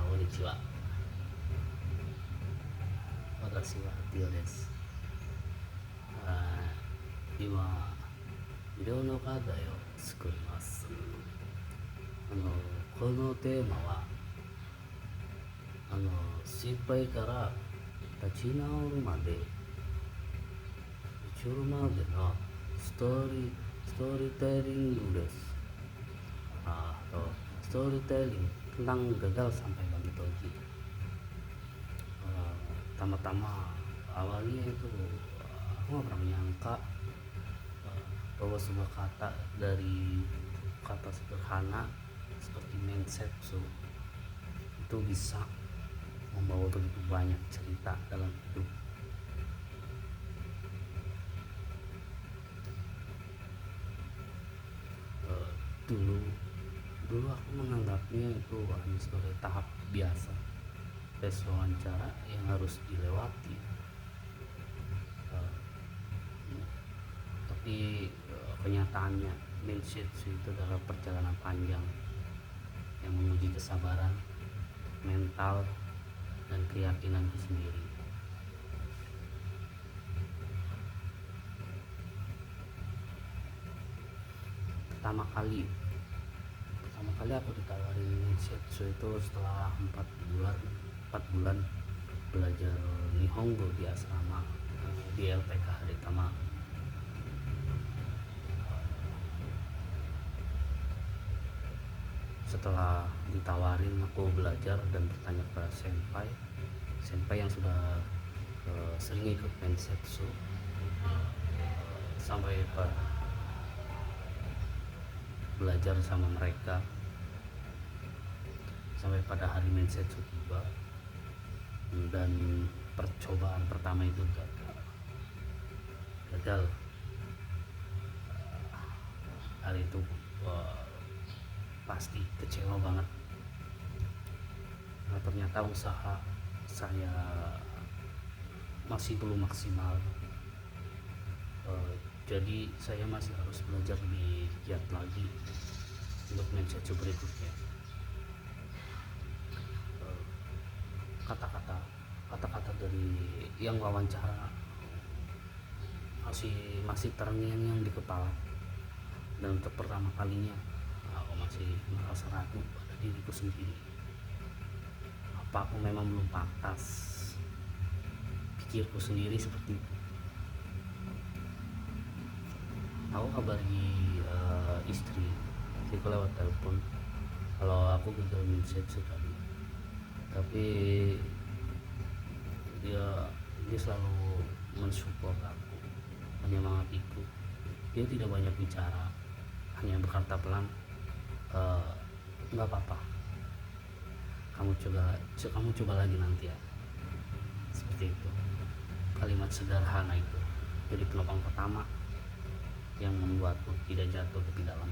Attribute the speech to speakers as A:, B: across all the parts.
A: konnichiwa. Watashi wa Tio desu. 今医療の課題を作ります。このテーマは失敗から立ち直るまでのストーリーテリングです。atau storytelling tentang gagal sampai bangkit lagi. Pertama-tama awalnya itu aku nggak pernah menyangka bahwa sebuah kata dari kata sederhana seperti mensetsu itu bisa membawa begitu banyak cerita dalam hidup. Dulu aku menganggapnya itu hanya sebagai tahap biasa tes wawancara yang harus dilewati. Tapi kenyataannya mensetsu itu adalah perjalanan panjang yang menguji kesabaran, mental, dan keyakinanku sendiri. Pertama kali aku ditawarin mensetsu itu setelah 4 bulan belajar Nihongo di asrama di LPK Haritama. Setelah ditawarin, aku belajar dan bertanya ke senpai yang sudah sering ikut mensetsu sampai belajar sama mereka sampai pada hari mensetsu tiba dan percobaan pertama itu gagal. Hari itu pasti kecewa banget karena ternyata usaha saya masih belum maksimal. Jadi saya masih harus belajar lebih giat lagi untuk mensetsu berikutnya. Kata-kata dari yang wawancara masih terngiang-ngiang di kepala, dan untuk pertama kalinya aku masih merasa ragu pada diriku sendiri. Apa aku memang belum pantas? Pikirku sendiri seperti itu. Aku kabari istri lewat telepon kalau aku gagal mensetsu tadi, tapi dia selalu mensupport aku, menyemangatiku. Dia tidak banyak bicara, hanya berkata pelan, nggak apa-apa, kamu coba lagi nanti ya. Seperti itu. Kalimat sederhana itu jadi penopang pertama yang membuatku tidak jatuh lebih dalam.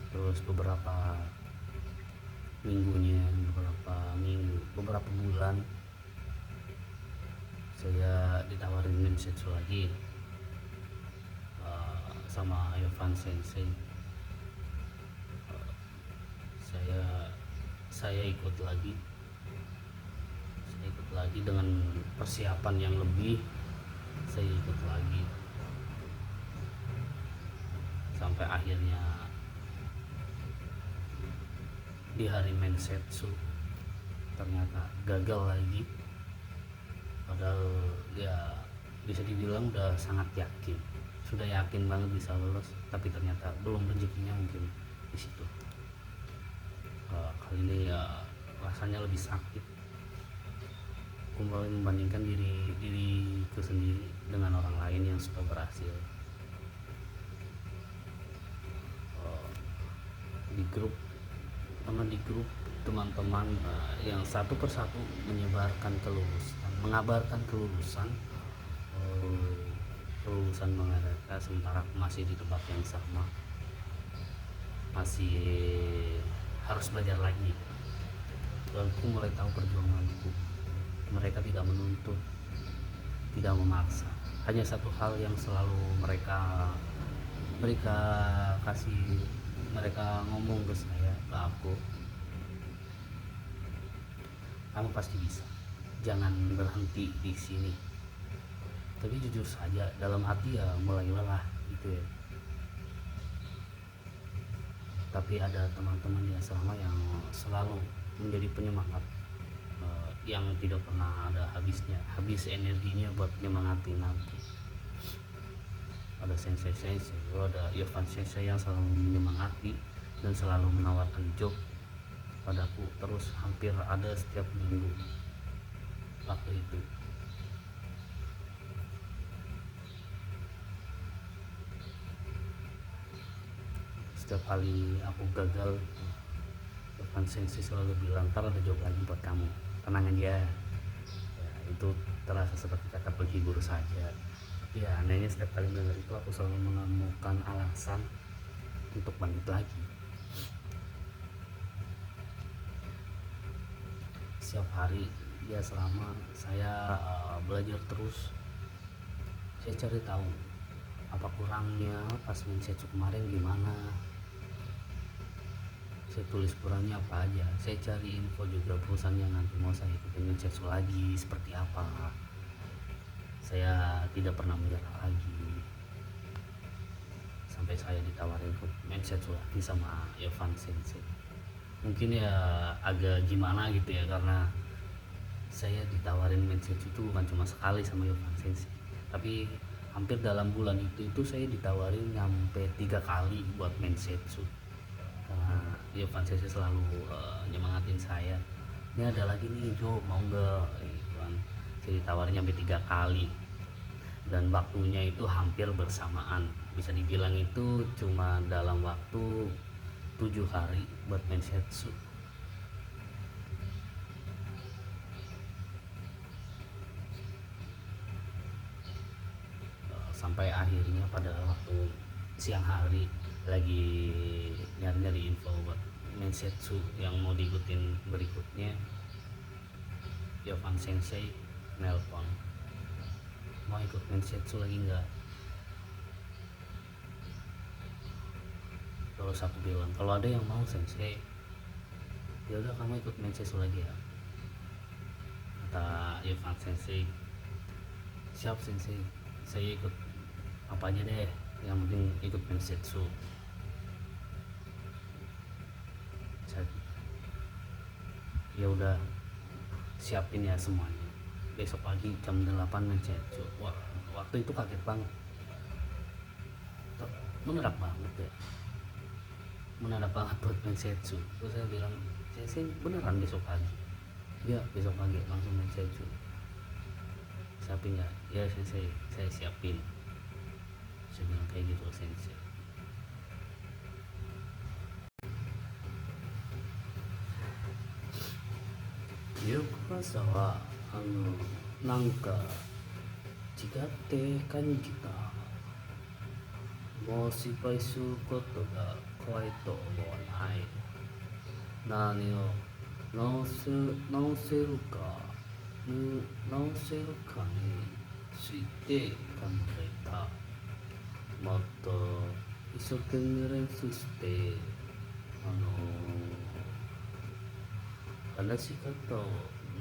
A: Terus beberapa bulan saya ditawarin mensetsu lagi sama Yovan Sensei. Saya ikut lagi dengan persiapan yang lebih. Saya ikut lagi sampai akhirnya di hari mensetsu ternyata gagal lagi. Padahal ya bisa dibilang udah sangat yakin, sudah yakin banget bisa lulus, tapi ternyata belum rezekinya mungkin di situ. Kali ini ya rasanya lebih sakit. Kembali membandingkan diriku sendiri dengan orang lain yang sudah berhasil. Di grup teman-teman yang satu persatu mengabarkan kelulusan mereka, sementara aku masih di tempat yang sama, masih harus belajar lagi. Dan aku mulai tahu perjuanganku. Mereka tidak menuntut, tidak memaksa. Hanya satu hal yang selalu mereka kasih mereka ngomong ke saya, ke aku, kamu pasti bisa, jangan berhenti di sini. Tapi jujur saja dalam hati ya mulai lelah gitu ya. Tapi ada teman-teman di asrama yang selalu menjadi penyemangat, yang tidak pernah ada habis energinya buat nyemangatin aku. Ada sensei-sensei, ada Irfan sensei yang selalu menyemangati dan selalu menawarkan job padaku terus, hampir ada setiap minggu waktu itu. Setiap kali aku gagal, Irfan sensei selalu bilang, ntar ada job lagi buat kamu, tenang aja ya. Itu terasa seperti kata penghibur saja. Ya anehnya setiap kali dengar itu aku selalu menemukan alasan untuk bangkit lagi. Setiap hari ya selama saya belajar terus, saya cari tahu apa kurangnya pas Mensetsu kemarin gimana, saya tulis kurangnya apa aja, saya cari info juga perusahaan yang nanti mau saya ikutin Mensetsu lagi seperti apa. Saya tidak pernah menyerah lagi sampai saya ditawarin ikut Mensetsu lagi sama Irfan sensei. Mungkin ya agak gimana gitu ya, karena saya ditawarin Mensetsu itu bukan cuma sekali sama Irfan sensei, tapi hampir dalam bulan itu saya ditawarin sampai 3 kali buat Mensetsu. Karena Irfan sensei selalu nyemangatin saya, ini ada lagi nih Jo, mau nggak gitu kan. Saya ditawarin sampai 3 kali dan waktunya itu hampir bersamaan, bisa dibilang itu cuma dalam waktu 7 hari buat Mensetsu. Sampai akhirnya pada waktu siang hari lagi nyari-nyari info buat Mensetsu yang mau diikutin berikutnya, Irfan sensei nelpon, mau ikut Mensetsu lagi nggak? Terus aku bilang kalau ada yang mau sensei, ya udah kamu ikut Mensetsu lagi ya. Kata Irfan sensei, siap sensei, saya ikut apa aja deh, yang penting ikut Mensetsu. Ya udah, siapin ya semuanya, besok pagi jam 8 Mensetsu. Wah, waktu itu kaget banget, mendadak banget ya, mendadak banget buat Mensetsu. Terus saya bilang, sensei beneran besok pagi? Ya besok pagi langsung Mensetsu. Siapin ya? Ya sensei, saya siapin, saya bilang kayak gitu sensei. Yoku朝はなんか違って感じた。もう失敗することが怖いと思わない。何を直せるか、直せるかについて考えた。もっと一生懸命練習して話し方を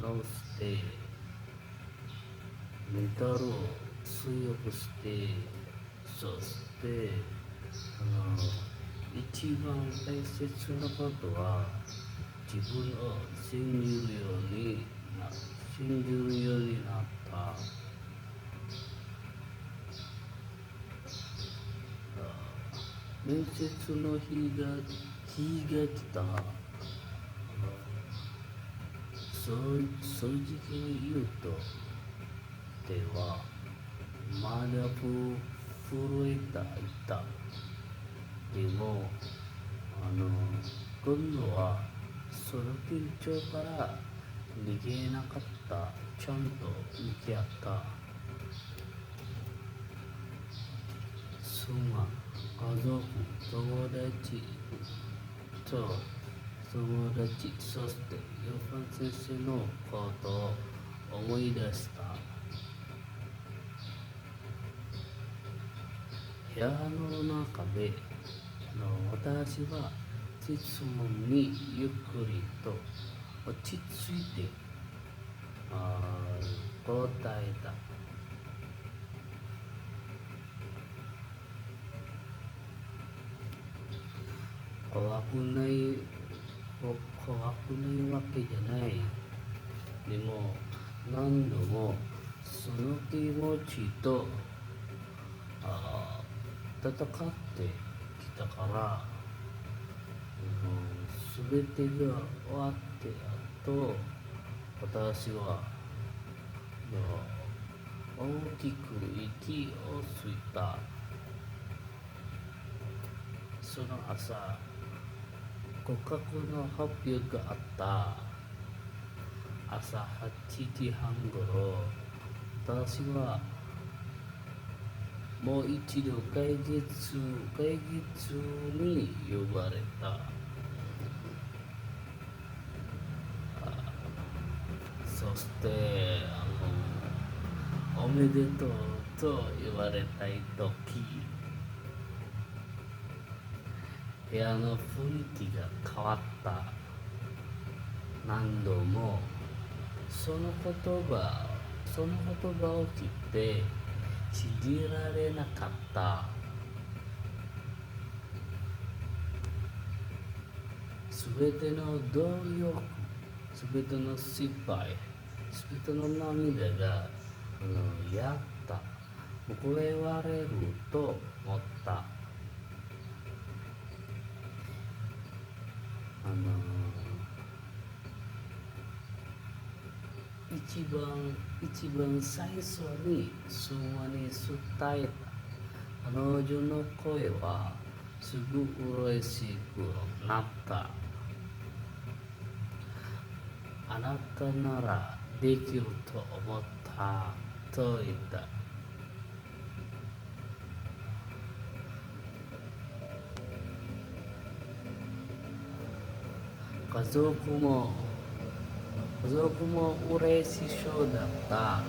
A: 直して、メンタルを強くして、そして一番大切なことは自分を信じるようになった。面接の日が来た。正直に言うと手はまだ震えていた。でも今度はその緊張から逃げなかった。ちゃんと向き合った。妻、家族、友達、そしてヨファン先生のことを思い出した。部屋の中で私は質問にゆっくりと落ち着いて答えた。怖くない怖くないわけじゃない。でも何度もその気持ちと戦ってきたから、すべてが終わって後、私は大きく息を吸った。その朝、合格の発表があった。朝8時半ごろ、私はもう一度会議中に呼ばれた。そしておめでとうと言われたいとき、部屋の雰囲気が変わった。何度もその言葉を聞いて信じられなかった。すべての努力、すべての失敗、すべての涙がやった報われると思った。一番最初に妻に伝えた彼女の声はすぐ嬉しくなった。あなたならできると思ったと言った。家族も嬉しそうだった。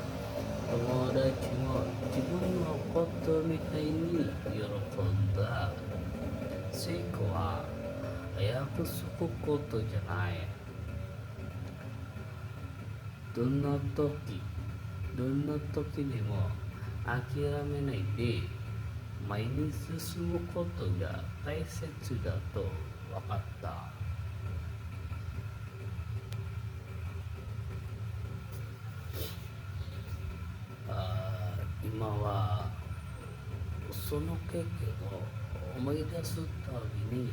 A: 友達も自分のことみたいに喜んだ。成功は約束ことじゃない。どんな時でも諦めないで前に進むことが大切だと分かった。今はその経験を思い出すたびに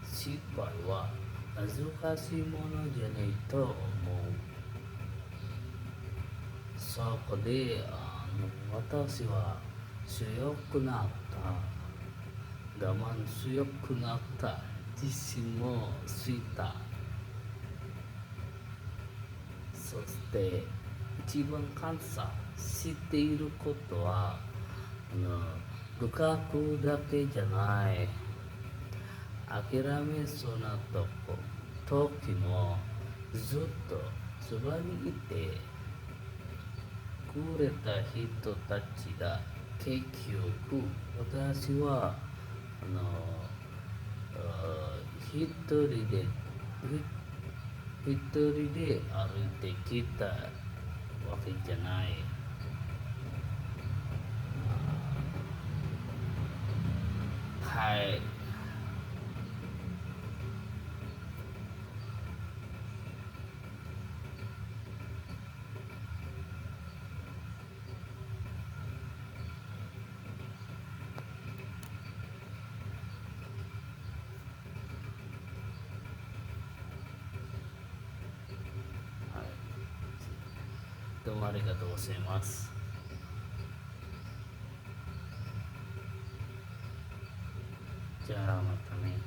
A: 失敗は恥ずかしいものじゃないと思う。そこで私は強くなった。我慢強くなった。自信もついた。そして一番感謝していることは部活だけじゃない。諦めそうな時もずっとそばにいてくれた人たちだ。結局私は一人で歩いてきたわけじゃない。はい。どうもありがとうございます。じゃあまたね。